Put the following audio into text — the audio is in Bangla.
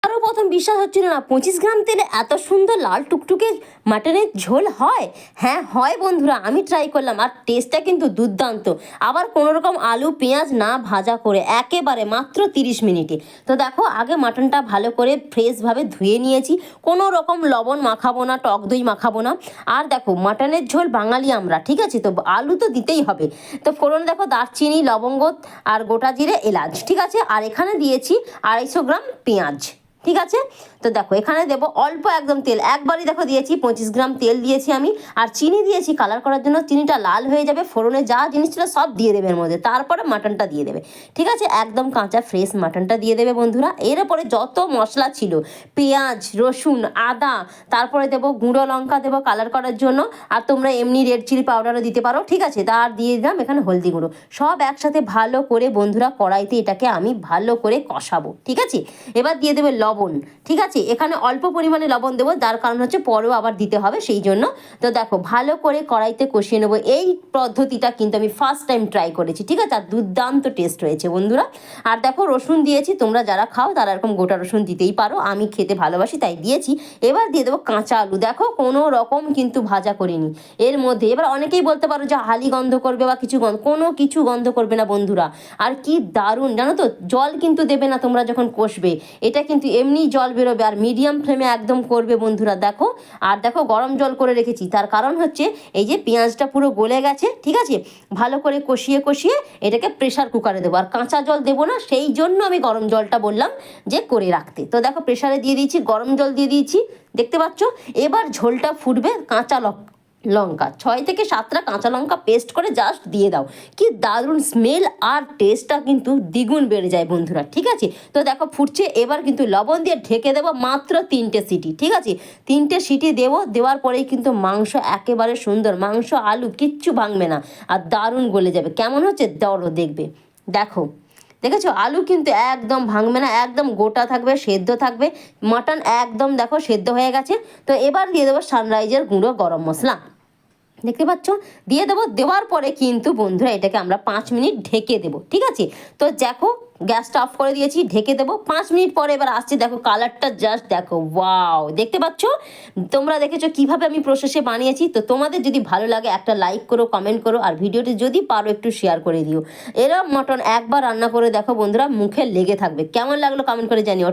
আরও প্রথম বিশ্বাস হচ্ছিল না 25 গ্রাম তেলে এত সুন্দর লাল টুকটুকে মাটনের ঝোল হয়। হ্যাঁ হয় বন্ধুরা, আমি ট্রাই করলাম আর টেস্টটা কিন্তু দুর্দান্ত। আবার কোনো রকম আলু পেঁয়াজ না ভাজা করে একেবারে মাত্র 30 মিনিটে। তো দেখো আগে মাটনটা ভালো করে ফ্রেশভাবে ধুয়ে নিয়েছি, কোনো রকম লবণ মাখাবো না, টক দই মাখাবো না। আর দেখো মাটনের ঝোল বাঙালি আমরা, ঠিক আছে, তো আলু তো দিতেই হবে। তো ফোড়ন দেখো দারচিনি লবঙ্গ আর গোটা জিরে এলাচ, ঠিক আছে। আর এখানে দিয়েছি 250 গ্রাম পেঁয়াজ, ঠিক আছে। তো দেখো এখানে দেবো অল্প একদম তেল, একবারই দেখো দিয়েছি 25 গ্রাম তেল দিয়েছি আমি। আর চিনি দিয়েছি কালার করার জন্য, চিনিটা লাল হয়ে যাবে, ফোড়নে যা জিনিস ছিল সব দিয়ে দেবে এর মধ্যে, তারপরে মাটনটা দিয়ে দেবে, ঠিক আছে। একদম কাঁচা ফ্রেশ মাটনটা দিয়ে দেবে বন্ধুরা। এর উপরে যত মশলা ছিল পেঁয়াজ রসুন আদা, তারপরে দেবো গুঁড়ো লঙ্কা দেবো কালার করার জন্য, আর তোমরা এমনি রেড চিলি পাউডারও দিতে পারো, ঠিক আছে। তার দিয়ে দিলাম এখানে হলদি গুঁড়ো, সব একসাথে ভালো করে বন্ধুরা কড়াইতে এটাকে আমি ভালো করে কষাবো, ঠিক আছে। এবার দিয়ে দেবে লবণ, ঠিক আছে। এখানে অল্প পরিমাণে লবণ দেবো, তার কারণ হচ্ছে পরেও আবার দিতে হবে সেই জন্য। তো দেখো ভালো করে কড়াইতে কষিয়ে নেবো। এই পদ্ধতিটা কিন্তু আমি ফার্স্ট টাইম ট্রাই করেছি, ঠিক আছে, আর দুর্দান্ত টেস্ট হয়েছে বন্ধুরা। আর দেখো রসুন দিয়েছি, তোমরা যারা খাও তারা এরকম গোটা রসুন দিতেই পারো, আমি খেতে ভালোবাসি তাই দিয়েছি। এবার দিয়ে দেবো কাঁচা আলু, দেখো কোনো রকম কিন্তু ভাজা করিনি এর মধ্যে। এবার অনেকেই বলতে পারো যে হালি গন্ধ করবে বা কিছু গন্ধ, কোনো কিছু গন্ধ করবে না বন্ধুরা। আর কি দারুণ জানো তো, জল কিন্তু দেবে না তোমরা যখন কষবে, এটা কিন্তু এমনি জল বেরোবে। আর মিডিয়াম ফ্লেমে একদম করবে বন্ধুরা, দেখো। আর দেখো গরম জল করে রেখেছি, তার কারণ হচ্ছে এই যে পেঁয়াজটা পুরো গলে গেছে, ঠিক আছে। ভালো করে কষিয়ে কষিয়ে এটাকে প্রেশার কুকারে দেবো, আর কাঁচা জল দেবো না, সেই জন্য আমি গরম জলটা বললাম যে করে রাখতে। তো দেখো প্রেশারে দিয়ে দিয়েছি, গরম জল দিয়ে দিয়েছি, দেখতে পাচ্ছ। এবার ঝোলটা ফুটবে, কাঁচা লঙ্কা 6 থেকে 7টা কাঁচা লঙ্কা পেস্ট করে জাস্ট দিয়ে দাও, কি দারুণ স্মেল আর টেস্টটা কিন্তু দ্বিগুণ বেড়ে যায় বন্ধুরা, ঠিক আছে। তো দেখো ফুটছে, এবার কিন্তু লবণ দিয়ে ঢেকে দেবো মাত্র 3টে সিটি, ঠিক আছে। 3টে সিটি দেবো, দেওয়ার পরেই কিন্তু মাংস একেবারে সুন্দর, মাংস আলু কিচ্ছু ভাঙবে না আর দারুণ গলে যাবে। কেমন হচ্ছে দরও দেখবে, দেখো দেখেছো আলু কিন্তু একদম ভাঙবে না, একদম গোটা থাকবে, সেদ্ধ থাকবে। মাটন একদম দেখো সেদ্ধ হয়ে গেছে। তো এবার দিয়ে দেবো সানরাইজের গুঁড়ো গরম মশলা, দেখতে পাচ্ছ, দিয়ে দেবো। দেওয়ার পরে কিন্তু বন্ধুরা এটাকে আমরা 5 মিনিট ঢেকে দেবো, ঠিক আছে। তো দেখো গ্যাসটা অফ করে দিয়েছি, ঢেকে দেবো 5 মিনিট পরে। এবার আসছে, দেখো কালারটা জাস্ট দেখো, ওয়াও, দেখতে পাচ্ছ। তোমরা দেখেছো কিভাবে আমি প্রসেসে বানিয়েছি। তো তোমাদের যদি ভালো লাগে একটা লাইক করো, কমেন্ট করো, আর ভিডিওটি যদি পারো একটু শেয়ার করে দিও। এরকম মটন একবার রান্না করে দেখো বন্ধুরা, মুখে লেগে থাকবে। কেমন লাগলো কমেন্ট করে জানিও।